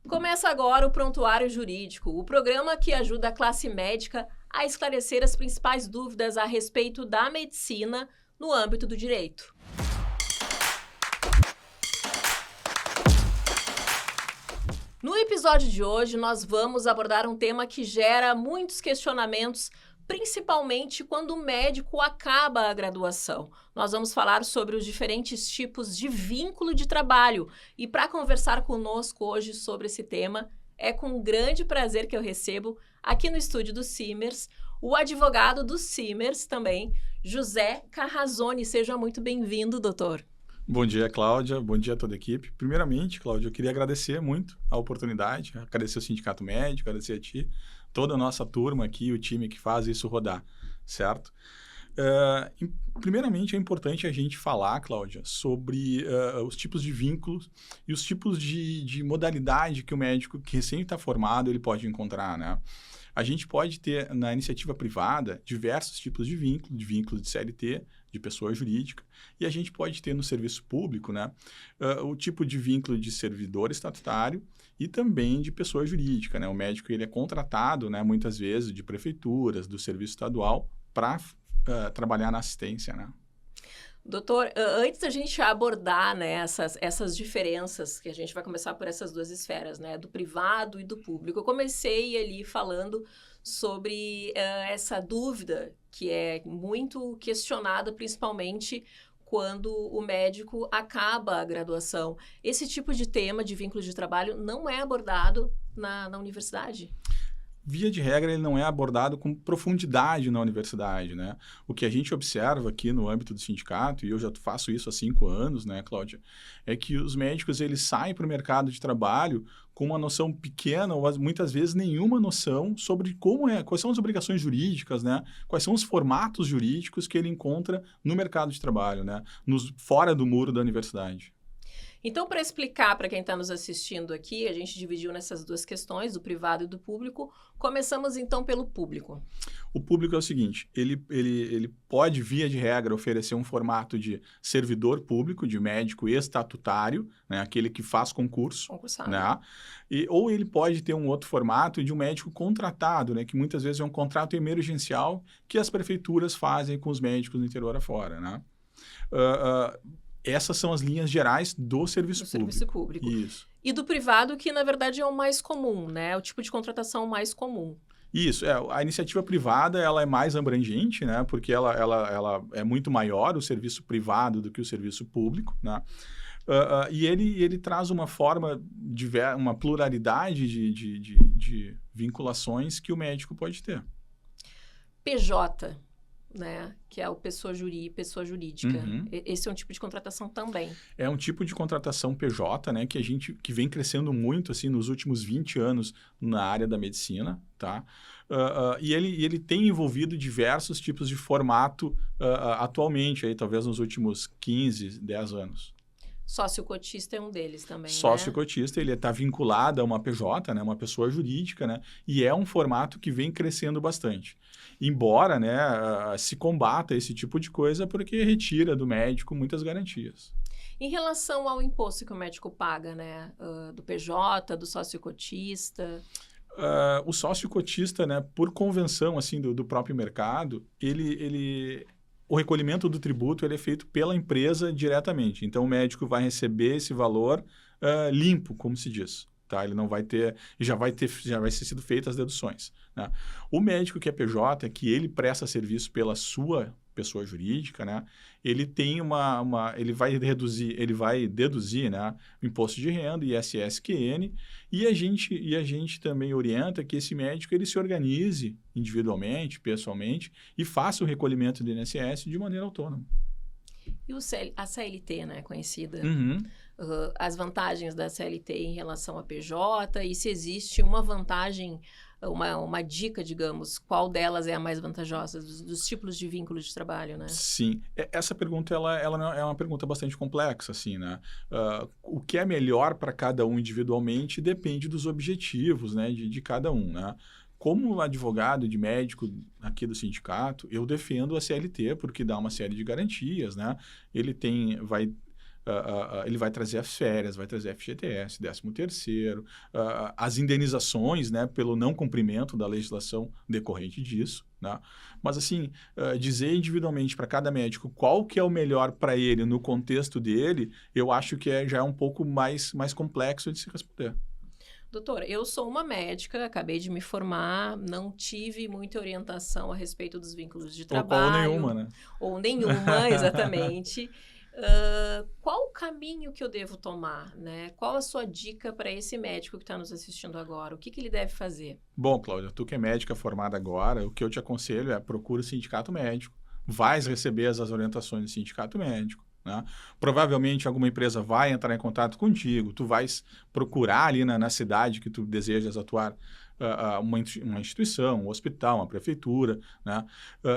Começa agora o Prontuário Jurídico, o programa que ajuda a classe médica a esclarecer as principais dúvidas a respeito da medicina no âmbito do direito. No episódio de hoje, nós vamos abordar um tema que gera muitos questionamentos, principalmente quando o médico acaba a graduação. Nós vamos falar sobre os diferentes tipos de vínculo de trabalho. E para conversar conosco hoje sobre esse tema, é com grande prazer que eu recebo aqui no estúdio do Simers, o advogado do Simers também, José Carrazone. Seja muito bem-vindo, doutor. Bom dia, Cláudia. Bom dia a toda a equipe. Primeiramente, Cláudia, eu queria agradecer muito a oportunidade, agradecer ao Sindicato Médico, agradecer a ti, toda a nossa turma aqui, o time que faz isso rodar, certo? Primeiramente, é importante a gente falar, Cláudia, sobre os tipos de vínculos e os tipos de modalidade que o médico que recém está formado ele pode encontrar, né? A gente pode ter, na iniciativa privada, diversos tipos de vínculo de CLT, de pessoa jurídica, e a gente pode ter no serviço público, né, o tipo de vínculo de servidor estatutário e também de pessoa jurídica, né? O médico ele é contratado, né, muitas vezes, de prefeituras, do serviço estadual, para trabalhar na assistência, né? Doutor, antes da gente abordar, né, essas diferenças, que a gente vai começar por essas duas esferas, né, do privado e do público, eu comecei ali falando sobre essa dúvida que é muito questionada, principalmente quando o médico acaba a graduação. Esse tipo de tema de vínculo de trabalho não é abordado na universidade? Via de regra, ele não é abordado com profundidade na universidade, né? O que a gente observa aqui no âmbito do sindicato, e eu já faço isso há 5 anos, né, Cláudia, é que os médicos eles saem para o mercado de trabalho com uma noção pequena ou muitas vezes nenhuma noção sobre quais são as obrigações jurídicas, né? Quais são os formatos jurídicos que ele encontra no mercado de trabalho, né? Fora do muro da universidade. Então, para explicar para quem está nos assistindo aqui, a gente dividiu nessas duas questões, do privado e do público. Começamos, então, pelo público. O público é o seguinte, ele pode, via de regra, oferecer um formato de servidor público, de médico estatutário, né, aquele que faz concurso. Concursado. Né? Ou ele pode ter um outro formato de um médico contratado, né, que muitas vezes é um contrato emergencial que as prefeituras fazem com os médicos do interior afora, né? Essas são as linhas gerais do serviço público. Serviço público. Isso. E do privado, que na verdade é o mais comum, né? O tipo de contratação mais comum. Isso, a iniciativa privada ela é mais abrangente, né? Porque ela é muito maior, o serviço privado, do que o serviço público, né? E ele traz uma forma, uma pluralidade de vinculações que o médico pode ter. PJ, né? Que é o pessoa jurídica. Uhum. Esse é um tipo de contratação também. É um tipo de contratação PJ, né? Que vem crescendo muito assim nos últimos 20 anos na área da medicina, tá? E ele tem envolvido diversos tipos de formato atualmente, aí, talvez nos últimos 15, 10 anos. Sócio-cotista é um deles também, Sócio-cotista, ele está vinculado a uma PJ, né, uma pessoa jurídica, né, e é um formato que vem crescendo bastante. Embora, né, se combata esse tipo de coisa porque retira do médico muitas garantias. Em relação ao imposto que o médico paga, né, do PJ, do sócio-cotista... O sócio-cotista, né, por convenção assim, do próprio mercado, o recolhimento do tributo ele é feito pela empresa diretamente. Então, o médico vai receber esse valor limpo, como se diz. Tá? Ele não vai ter... Já vai ter sido feitas as deduções. Né? O médico que é PJ, que ele presta serviço pela sua pessoa jurídica, né? Ele tem ele vai deduzir, né, o imposto de renda, ISS-QN, e a gente também orienta que esse médico ele se organize individualmente, pessoalmente, e faça o recolhimento do INSS de maneira autônoma. E a CLT, né, conhecida? Uhum. As vantagens da CLT em relação à PJ, e se existe uma vantagem, uma dica, digamos, qual delas é a mais vantajosa, dos tipos de vínculo de trabalho, né? Sim. Essa pergunta ela é uma pergunta bastante complexa, assim, né? O que é melhor para cada um individualmente depende dos objetivos, né, de cada um, né? Como advogado de médico aqui do sindicato, eu defendo a CLT porque dá uma série de garantias, né? Ele Ele vai trazer as férias, vai trazer FGTS, 13º, as indenizações, né, pelo não cumprimento da legislação decorrente disso, né? Mas, assim, dizer individualmente para cada médico qual que é o melhor para ele no contexto dele, eu acho que já é um pouco mais complexo de se responder. Doutora, eu sou uma médica, acabei de me formar, não tive muita orientação a respeito dos vínculos de trabalho. Ou nenhuma, né? Ou nenhuma, exatamente. Qual o caminho que eu devo tomar, né? Qual a sua dica para esse médico que está nos assistindo agora? O que ele deve fazer? Bom, Cláudia, tu que é médica formada agora, o que eu te aconselho é procura o sindicato médico, vais receber as orientações do sindicato médico, né? Provavelmente alguma empresa vai entrar em contato contigo, tu vais procurar ali na cidade que tu desejas atuar uma instituição, um hospital, uma prefeitura, né?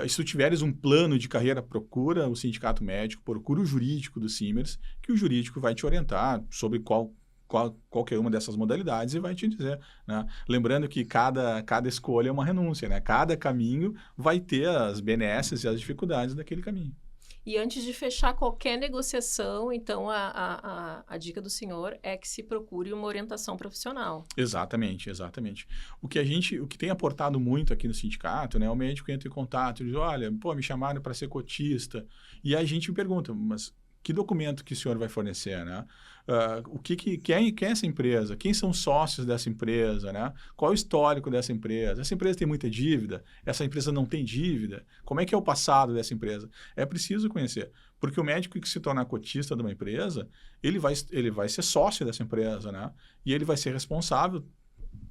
Se tu tiveres um plano de carreira, procura o sindicato médico, procura o jurídico do Simers, que o jurídico vai te orientar sobre qualquer uma dessas modalidades e vai te dizer, né? Lembrando que cada escolha é uma renúncia, né? Cada caminho vai ter as benesses e as dificuldades daquele caminho. E antes de fechar qualquer negociação, então, a dica do senhor é que se procure uma orientação profissional. Exatamente. O que tem aportado muito aqui no sindicato, né? O médico entra em contato e diz, olha, me chamaram para ser cotista. E aí a gente me pergunta, mas que documento que o senhor vai fornecer, né? Quem é essa empresa? Quem são os sócios dessa empresa, né? Qual é o histórico dessa empresa? Essa empresa tem muita dívida? Essa empresa não tem dívida? Como é que é o passado dessa empresa? É preciso conhecer, porque o médico que se tornar cotista de uma empresa, ele vai ser sócio dessa empresa, né? E ele vai ser responsável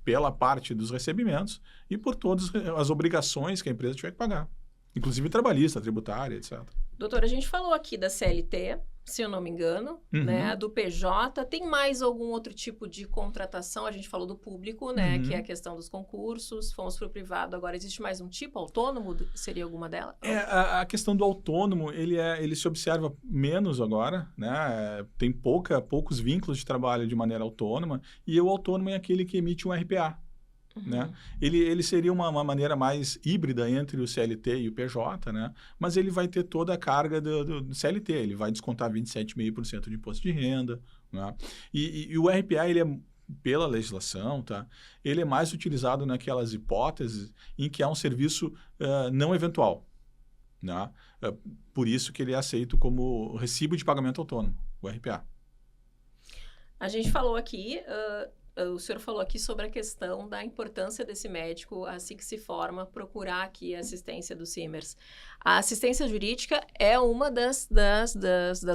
pela parte dos recebimentos e por todas as obrigações que a empresa tiver que pagar, inclusive trabalhista, tributária, etc. Doutora, a gente falou aqui da CLT, se eu não me engano, né? Do PJ. Tem mais algum outro tipo de contratação? A gente falou do público, né? Que é a questão dos concursos. Fomos para o privado. Agora, existe mais um tipo? Autônomo? Seria alguma delas? A questão do autônomo, ele se observa menos agora, né? Tem poucos vínculos de trabalho de maneira autônoma. E o autônomo é aquele que emite um RPA. Né? Ele seria uma maneira mais híbrida entre o CLT e o PJ, né? Mas ele vai ter toda a carga do CLT, ele vai descontar 27,5% de imposto de renda, né? E o RPA, ele é, pela legislação, tá? Ele é mais utilizado naquelas hipóteses em que há um serviço não eventual, né? Por isso que ele é aceito como recibo de pagamento autônomo, o RPA. A gente falou aqui... O senhor falou aqui sobre a questão da importância desse médico, assim que se forma, procurar aqui a assistência do Simers. A assistência jurídica é uma das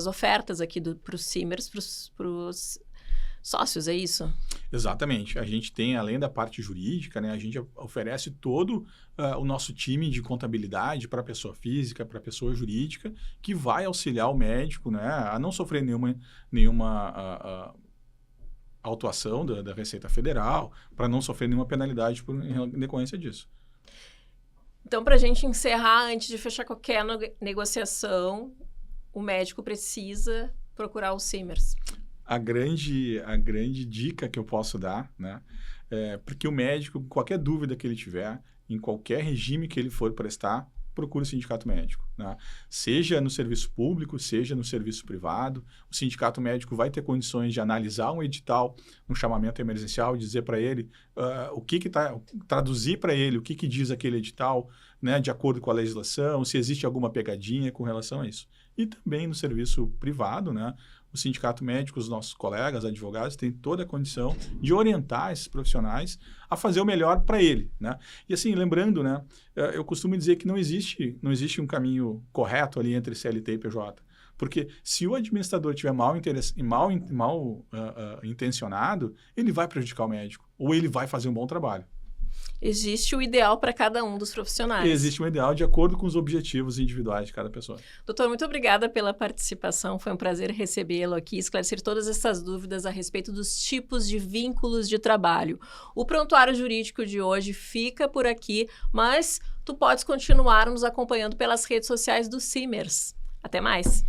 ofertas aqui para os Simers, para os sócios, é isso? Exatamente. A gente tem, além da parte jurídica, né, a gente oferece todo o nosso time de contabilidade para a pessoa física, para a pessoa jurídica, que vai auxiliar o médico, né, a não sofrer nenhuma autuação da Receita Federal, para não sofrer nenhuma penalidade em decorrência disso. Então, para a gente encerrar, antes de fechar qualquer negociação, o médico precisa procurar o Simers. A grande dica que eu posso dar, né, porque o médico, qualquer dúvida que ele tiver, em qualquer regime que ele for prestar, procure o sindicato médico, né? Seja no serviço público, seja no serviço privado, o sindicato médico vai ter condições de analisar um edital, um chamamento emergencial, e dizer para ele traduzir para ele o que diz aquele edital, né, de acordo com a legislação, se existe alguma pegadinha com relação a isso. E também no serviço privado, né, o sindicato médico, os nossos colegas, advogados, têm toda a condição de orientar esses profissionais a fazer o melhor para ele, né? E assim, lembrando, né, eu costumo dizer que não existe um caminho correto ali entre CLT e PJ. Porque se o administrador estiver mal intencionado, ele vai prejudicar o médico, ou ele vai fazer um bom trabalho. Existe o ideal para cada um dos profissionais. Existe um ideal de acordo com os objetivos individuais de cada pessoa. Doutor, muito obrigada pela participação. Foi um prazer recebê-lo aqui, esclarecer todas essas dúvidas a respeito dos tipos de vínculos de trabalho. O Prontuário Jurídico de hoje fica por aqui, mas tu podes continuar nos acompanhando pelas redes sociais do Simers. Até mais!